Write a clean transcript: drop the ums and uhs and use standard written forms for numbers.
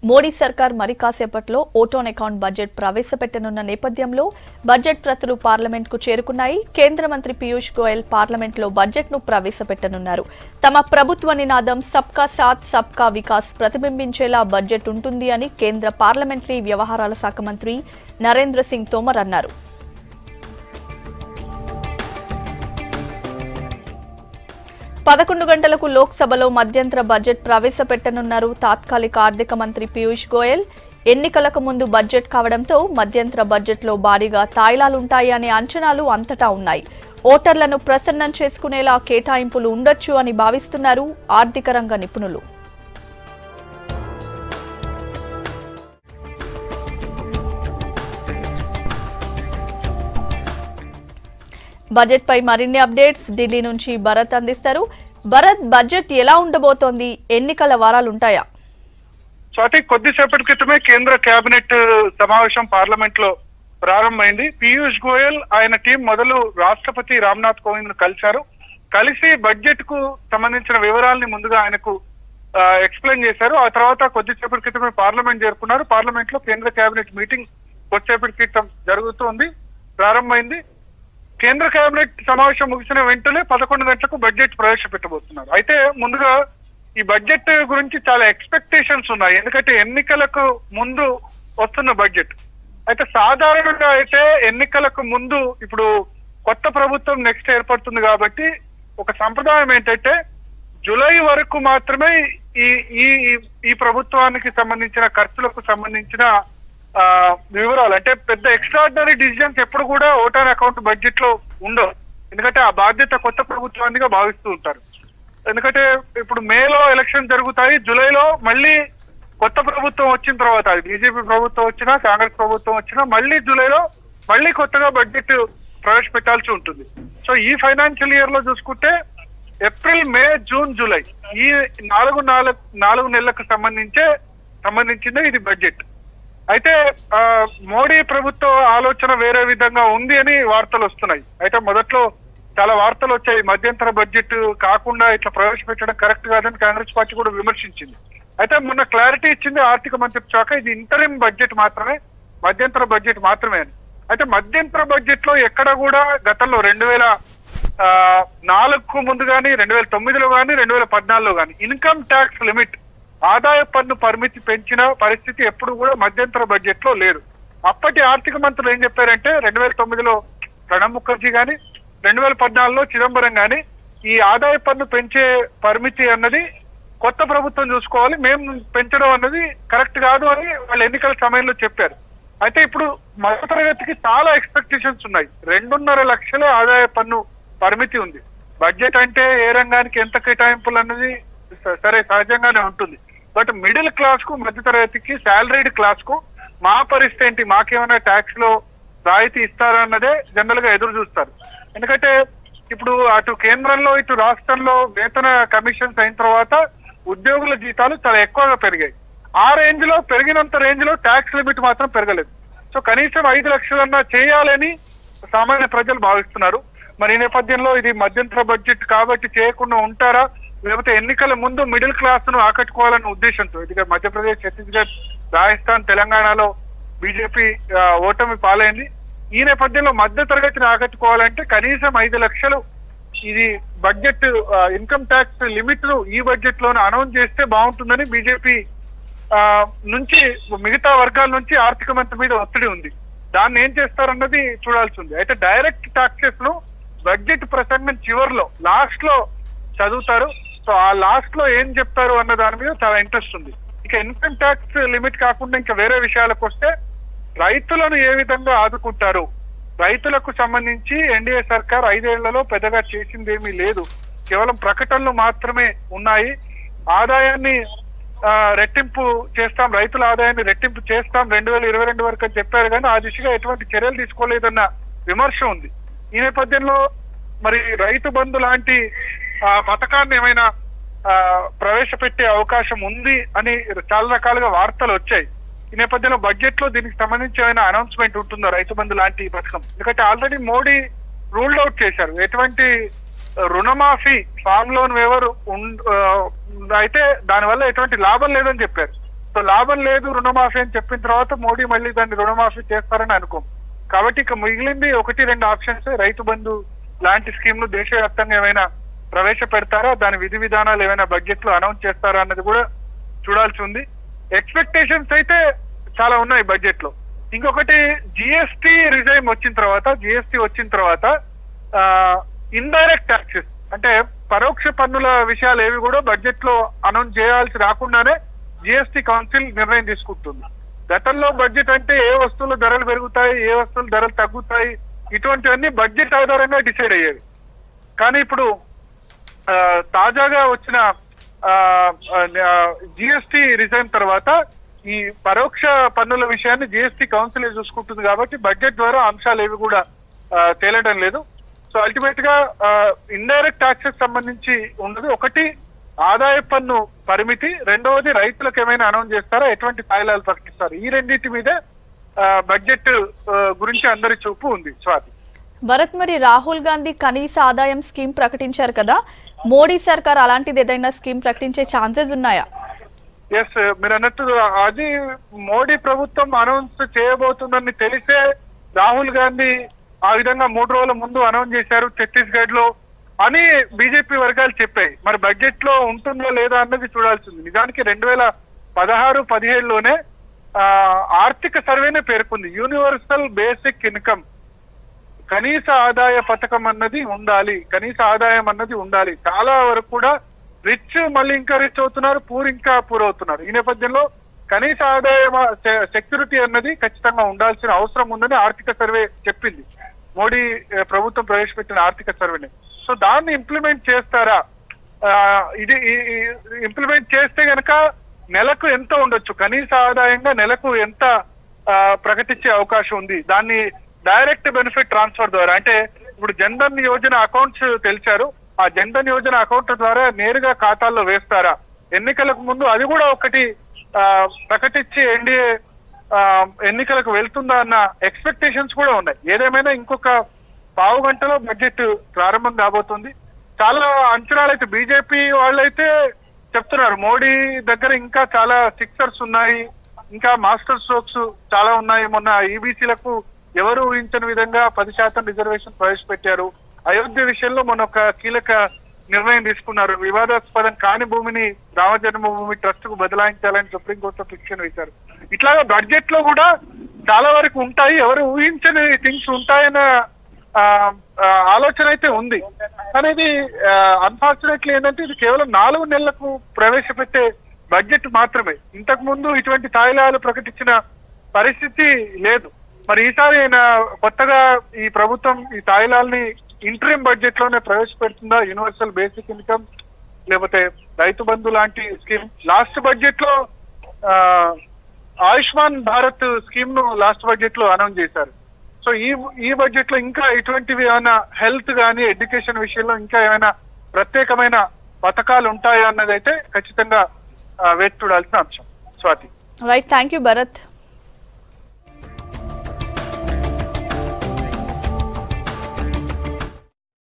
మోడీ సర్కార్ మరి కాసేపట్లో ఓటాన్ అకౌంట్ బడ్జెట్ ప్రవేశపెట్టనున్న నేపథ్యంలో బడ్జెట్ ప్రతులు పార్లమెంట్ కు చేరుకున్నాయి. కేంద్ర మంత్రి పీయూష్ గోయల్ పార్లమెంట్ లో బడ్జెట్ ను ప్రవేశపెట్టనున్నారు. తమ ప్రభుత్వ నినాదం సబ్కా సాత్ సబ్కా వికాస్ ప్రతిబింబించేలా బడ్జెట్ ఉంటుంది అని కేంద్ర పార్లమెంటరీ వ్యవహారాల శాఖ మంత్రి నరేంద్ర సింగ్ తోమర్ అన్నారు. 11 గంటలకు లోక్సభలో మధ్యంతర బడ్జెట్ ప్రవేశపెట్టనున్నారు తాత్కాలిక ఆర్థిక మంత్రి పీయూష్ గోయల్. ఎన్నికలకు ముందు బడ్జెట్ కావడంతో మధ్యంతర బడ్జెట్లో భారీగా తాయిలాలుంటాయి అనే అంచనాలు అంతటా ఉన్నాయి. ఓటర్లను ప్రసన్నం చేసుకునేలా కేటాయింపులు ఉండొచ్చు అని భావిస్తున్నారు ఆర్థిక రంగ నిపుణులు. బడ్జెట్ పై మరిన్ని అప్డేట్స్ ఢిల్లీ నుంచి భరత్ అందిస్తారు. భరత్, బడ్జెట్ ఎలా ఉండబోతోంది? ఎన్నికల వారాలు ఉంటాయా? స్వాతి, కొద్దిసేపటి క్రితమే కేంద్ర కేబినెట్ సమావేశం పార్లమెంట్ లో ప్రారంభమైంది. పీయూష్ గోయల్ ఆయన టీం మొదలు రాష్ట్రపతి రామ్నాథ్ కోవింద్ కలిశారు. కలిసి బడ్జెట్ కు సంబంధించిన వివరాలని ముందుగా ఆయనకు ఎక్స్ప్లెయిన్ చేశారు. ఆ తర్వాత కొద్దిసేపటి క్రితమే పార్లమెంట్ చేరుకున్నారు. పార్లమెంట్ లో కేంద్ర కేబినెట్ మీటింగ్ కొద్దిసేపటి క్రితం జరుగుతోంది, ప్రారంభమైంది. కేంద్ర కేబినెట్ సమావేశం ముగిసిన వెంటనే 11 గంటలకు బడ్జెట్ ప్రవేశపెట్టబోతున్నారు. అయితే ముందుగా ఈ బడ్జెట్ గురించి చాలా ఎక్స్పెక్టేషన్స్ ఉన్నాయి, ఎందుకంటే ఎన్నికలకు ముందు వస్తున్న బడ్జెట్. అయితే సాధారణంగా అయితే ఎన్నికలకు ముందు ఇప్పుడు కొత్త ప్రభుత్వం నెక్స్ట్ ఏర్పడుతుంది కాబట్టి ఒక సంప్రదాయం ఏంటంటే జూలై వరకు మాత్రమే ఈ ఈ ఈ ప్రభుత్వానికి సంబంధించిన ఖర్చులకు సంబంధించిన వివరాలు, అంటే పెద్ద ఎక్స్ట్రాడినరీ డిసిజన్స్ ఎప్పుడు కూడా ఓటాన్ అకౌంట్ బడ్జెట్ లో ఉండవు. ఎందుకంటే ఆ బాధ్యత కొత్త ప్రభుత్వానిగా భావిస్తూ ఉంటారు. ఎందుకంటే ఇప్పుడు మేలో ఎలక్షన్ జరుగుతాయి, జూలైలో మళ్ళీ కొత్త ప్రభుత్వం వచ్చిన తర్వాత, అది బీజేపీ ప్రభుత్వం వచ్చినా కాంగ్రెస్ ప్రభుత్వం వచ్చినా మళ్ళీ జూలైలో మళ్ళీ కొత్తగా బడ్జెట్ ప్రవేశపెట్టాల్సి ఉంటుంది. సో ఈ ఫైనాన్షియల్ ఇయర్ లో చూసుకుంటే ఏప్రిల్, మే, జూన్, జూలై ఈ నాలుగు నెలలకు సంబంధించింది ఇది బడ్జెట్. అయితే మోడీ ప్రభుత్వ ఆలోచన వేరే విధంగా ఉంది అని వార్తలు వస్తున్నాయి. అయితే మొదట్లో చాలా వార్తలు వచ్చాయి, మధ్యంతర బడ్జెట్ కాకుండా ఇట్లా ప్రవేశపెట్టడం కరెక్ట్ కాదని కాంగ్రెస్ పార్టీ కూడా విమర్శించింది. అయితే మొన్న క్లారిటీ ఇచ్చింది ఆర్థిక మంత్రిత్వ శాఖ, ఇది ఇంటరిం బడ్జెట్ మాత్రమే, మధ్యంతర బడ్జెట్ మాత్రమే అని. అయితే మధ్యంతర బడ్జెట్ లో ఎక్కడ కూడా గతంలో 2004కు ముందు కానీ 2009లో కానీ 2014లో కానీ ఇన్కమ్ ట్యాక్స్ లిమిట్, ఆదాయ పన్ను పరిమితి పెంచిన పరిస్థితి ఎప్పుడు కూడా మధ్యంతర బడ్జెట్ లో లేదు. అప్పటి ఆర్థిక మంత్రులు ఏం చెప్పారంటే 2009లో ప్రణబ్ ముఖర్జీ గాని 2014లో చిదంబరం గాని ఈ ఆదాయ పన్ను పెంచే పరిమితి అన్నది కొత్త ప్రభుత్వం చూసుకోవాలి, మేము పెంచడం అన్నది కరెక్ట్ కాదు అని వాళ్ళు ఎన్నికల సమయంలో చెప్పారు. అయితే ఇప్పుడు మధ్యతరగతికి చాలా ఎక్స్పెక్టేషన్స్ ఉన్నాయి. 2.5 లక్షల ఆదాయ పన్ను పరిమితి ఉంది. బడ్జెట్ అంటే ఏ రంగానికి ఎంత కేటాయింపులు అన్నది సరే సహజంగానే ఉంటుంది. బట్ మిడిల్ క్లాస్ కు, మధ్యతరగతికి, శాలరీడ్ క్లాస్ కు మా పరిస్థితి ఏంటి, మాకేమైనా ట్యాక్స్ లో రాయితీ ఇస్తారన్నదే జనరల్ గా ఎదురు చూస్తారు. ఎందుకంటే ఇప్పుడు అటు కేంద్రంలో ఇటు రాష్ట్రంలో వేతన కమిషన్స్ అయిన తర్వాత ఉద్యోగుల జీతాలు చాలా ఎక్కువగా పెరిగాయి. ఆ రేంజ్ లో పెరిగినంత రేంజ్ లో ట్యాక్స్ లిమిట్ మాత్రం పెరగలేదు. సో కనీసం 5 లక్షలన్నా చేయాలని సామాన్య ప్రజలు భావిస్తున్నారు. మరి ఈ నేపథ్యంలో ఇది మధ్యంతర బడ్జెట్ కాబట్టి చేయకుండా ఉంటారా, లేకపోతే ఎన్నికల ముందు మిడిల్ క్లాస్ ను ఆకట్టుకోవాలన్న ఉద్దేశంతో, ఇది మధ్యప్రదేశ్, ఛత్తీస్గఢ్, రాజస్థాన్, తెలంగాణలో బీజేపీ ఓటమి పాలైంది. ఈ నేపథ్యంలో మధ్య తరగతిని ఆకట్టుకోవాలంటే కనీసం 5 లక్షలు ఇది బడ్జెట్ ఇన్కమ్ ట్యాక్స్ లిమిట్ ను ఈ బడ్జెట్ లోనే అనౌన్స్ చేస్తే బాగుంటుందని బీజేపీ నుంచి, మిగతా వర్గాల నుంచి ఆర్థిక మంత్రి మీద ఒత్తిడి ఉంది. దాన్ని ఏం చేస్తారన్నది చూడాల్సి ఉంది. అయితే డైరెక్ట్ టాక్సెస్ ను బడ్జెట్ ప్రసంగం చివరిలో లాస్ట్ లో చదువుతారు. సో ఆ లాస్ట్ లో ఏం చెప్తారు అన్న దాని మీద చాలా ఇంట్రెస్ట్ ఉంది. ఇక ఇన్కమ్ ట్యాక్స్ లిమిట్ కాకుండా ఇంకా వేరే విషయాలకు వస్తే రైతులను ఏ విధంగా ఆదుకుంటారు, రైతులకు సంబంధించి ఎన్డీఏ సర్కార్ 5 ఏళ్లలో పెద్దగా చేసింది ఏమీ లేదు, కేవలం ప్రకటనలు మాత్రమే ఉన్నాయి. ఆదాయాన్ని రెట్టింపు చేస్తాం, రైతుల ఆదాయాన్ని రెట్టింపు చేస్తాం 2022 వరకు అని చెప్పారు, కానీ ఆ దిశగా ఎటువంటి చర్యలు తీసుకోలేదన్న విమర్శ ఉంది. ఈ నేపథ్యంలో మరి రైతు బంధు లాంటి పథకాన్ని ఏమైనా ప్రవేశపెట్టే అవకాశం ఉంది అని చాలా రకాలుగా వార్తలు వచ్చాయి. ఈ నేపథ్యంలో బడ్జెట్ లో దీనికి సంబంధించి ఏమైనా అనౌన్స్మెంట్ ఉంటుందో రైతు బంధు లాంటి పథకం, ఎందుకంటే ఆల్రెడీ మోడీ రూల్డ్ అవుట్ చేశారు. ఎటువంటి రుణమాఫీ, ఫార్మ్ లోన్ వేవర్ అయితే దానివల్ల ఎటువంటి లాభం లేదని చెప్పారు. సో సో లాభం లేదు రుణమాఫీ అని చెప్పిన తర్వాత మోడీ మళ్ళీ దాన్ని రుణమాఫీ చేస్తారని అనుకోం. కాబట్టి ఇక మిగిలింది 1-2 ఆప్షన్స్. రైతు బంధు లాంటి స్కీమ్లు దేశవ్యాప్తంగా ఏమైనా ప్రవేశపెడతారా, దాని విధి విధానాలు ఏమైనా బడ్జెట్ లో అనౌన్స్ చేస్తారా అన్నది కూడా చూడాల్సి ఉంది. ఎక్స్పెక్టేషన్స్ అయితే చాలా ఉన్నాయి బడ్జెట్ లో. ఇంకొకటి జిఎస్టీ రిజైమ్ వచ్చిన తర్వాత ఇండైరెక్ట్ ట్యాక్సెస్ అంటే పరోక్ష పన్నుల విషయాలు ఏవి కూడా బడ్జెట్ లో అనౌన్స్ చేయాల్సి రాకుండానే జిఎస్టీ కౌన్సిల్ నిర్ణయం తీసుకుంటుంది. గతంలో బడ్జెట్ అంటే ఏ వస్తువుల ధరలు పెరుగుతాయి, ఏ వస్తువుల ధరలు తగ్గుతాయి, ఇటువంటివన్నీ బడ్జెట్ ఆధారంగా డిసైడ్ అయ్యేది. కానీ ఇప్పుడు తాజాగా వచ్చిన జిఎస్టీ రిజైమ్ తర్వాత ఈ పరోక్ష పన్నుల విషయాన్ని జిఎస్టీ కౌన్సిల్ చూసుకుంటుంది. కాబట్టి బడ్జెట్ ద్వారా అంశాలు ఏవి కూడా తేలడం లేదు. సో అల్టిమేట్ గా ఇండైరెక్ట్ ట్యాక్సెస్ సంబంధించి ఉన్నది ఒకటి ఆదాయ పన్ను పరిమితి, రెండవది రైతులకు ఏమైనా అనౌన్స్ చేస్తారా, ఎటువంటి తాయిలాలు ప్రకటిస్తారు. ఈ రెండింటి మీదే బడ్జెట్ గురించి అందరి చూపు ఉంది. స్వాతి భరత్, మరి రాహుల్ గాంధీ కనీస ఆదాయం స్కీమ్ ప్రకటించారు కదా, మోడీ సర్కార్ అలాంటిది ఏదైనా స్కీమ్ ప్రకటించే ఛాన్సెస్ ఉన్నాయా? ఎస్, మీరు అన్నట్టు అది మోడీ ప్రభుత్వం అనౌన్స్ చేయబోతుందని తెలిసే రాహుల్ గాంధీ ఆ విధంగా 3 రోజుల ముందు అనౌన్స్ చేశారు ఛత్తీస్గఢ్ లో అని బీజేపీ వర్గాలు చెప్పాయి. మరి బడ్జెట్ లో ఉంటుందో లేదా అన్నది చూడాల్సింది. నిజానికి 2016-17లోనే ఆర్థిక సర్వేనే పేర్కొంది యూనివర్సల్ బేసిక్ ఇన్కమ్, కనీస ఆదాయ పథకం అన్నది ఉండాలి, కనీస ఆదాయం అన్నది ఉండాలి. చాలా వరకు కూడా రిచ్ మళ్ళీ ఇంకా రిచ్ అవుతున్నారు, పూర్ ఇంకా పూర్ అవుతున్నారు. ఈ నేపథ్యంలో కనీస ఆదాయ సెక్యూరిటీ అన్నది ఖచ్చితంగా ఉండాల్సిన అవసరం ఉందని ఆర్థిక సర్వే చెప్పింది, మోడీ ప్రభుత్వం ప్రవేశపెట్టిన ఆర్థిక సర్వేని. సో దాన్ని ఇంప్లిమెంట్ చేస్తారా, ఇది ఇంప్లిమెంట్ చేస్తే గనక నెలకు ఎంత ఉండొచ్చు, కనీస ఆదాయంగా నెలకు ఎంత ప్రకటించే అవకాశం ఉంది, దాన్ని డైరెక్ట్ బెనిఫిట్ ట్రాన్స్ఫర్ ద్వారా అంటే ఇప్పుడు జన్ధన్ యోజన అకౌంట్స్ తెలిసారు, ఆ జన్ధన్ యోజన అకౌంట్ ద్వారా నేరుగా ఖాతాల్లో వేస్తారా, ఎన్నికలకు ముందు అది కూడా ఒకటి ప్రకటించి ఎన్డీఏ ఎన్నికలకు వెళ్తుందా అన్న ఎక్స్పెక్టేషన్స్ కూడా ఉన్నాయి. ఏదేమైనా ఇంకొక 15 గంటలో బడ్జెట్ ప్రారంభం కాబోతుంది. చాలా అంచనాలు అయితే బీజేపీ వాళ్ళైతే చెప్తున్నారు మోడీ దగ్గర ఇంకా చాలా సిక్సర్స్ ఉన్నాయి, ఇంకా మాస్టర్ స్ట్రోక్స్ చాలా ఉన్నాయి. మొన్న ఈబీసీలకు ఎవరు ఊహించని విధంగా 10% రిజర్వేషన్ ప్రవేశపెట్టారు. అయోధ్య విషయంలో మొన్న ఒక కీలక నిర్ణయం తీసుకున్నారు, వివాదాస్పదం కాని భూమిని రామజన్మభూమి ట్రస్ట్ కు బదలాయించాలని సుప్రీంకోర్టులో పిటిషన్ వేశారు. ఇట్లాగా బడ్జెట్ లో కూడా చాలా వరకు ఉంటాయి, ఎవరు ఊహించని థింగ్స్ ఉంటాయన్న ఆలోచన అయితే ఉంది. అనేది అన్ఫార్చునేట్లీ ఏంటంటే ఇది కేవలం 4 నెలలకు ప్రవేశపెట్టే బడ్జెట్ మాత్రమే. ఇంతకు ముందు ఇటువంటి తాయిలాలు ప్రకటించిన పరిస్థితి లేదు. మరి ఈసారి కొత్తగా ఈ ప్రభుత్వం ఈ తాయిలాల్ని ఇంటరిమ్ బడ్జెట్ లోనే ప్రవేశపెడుతుందా, యూనివర్సల్ బేసిక్ ఇన్కమ్ లేకపోతే రైతు బంధు లాంటి స్కీమ్. లాస్ట్ బడ్జెట్ లో ఆయుష్మాన్ భారత్ స్కీమ్ ను లాస్ట్ బడ్జెట్ లో అనౌన్స్ చేశారు. సో ఈ బడ్జెట్ లో ఇంకా ఇటువంటివి ఏమైనా హెల్త్ గానీ ఎడ్యుకేషన్ విషయంలో ఇంకా ఏమైనా ప్రత్యేకమైన పథకాలు ఉంటాయా అన్నది అయితే ఖచ్చితంగా వేచి చూడాల్సిన అంశం. Swathi. Right, thank you Bharat.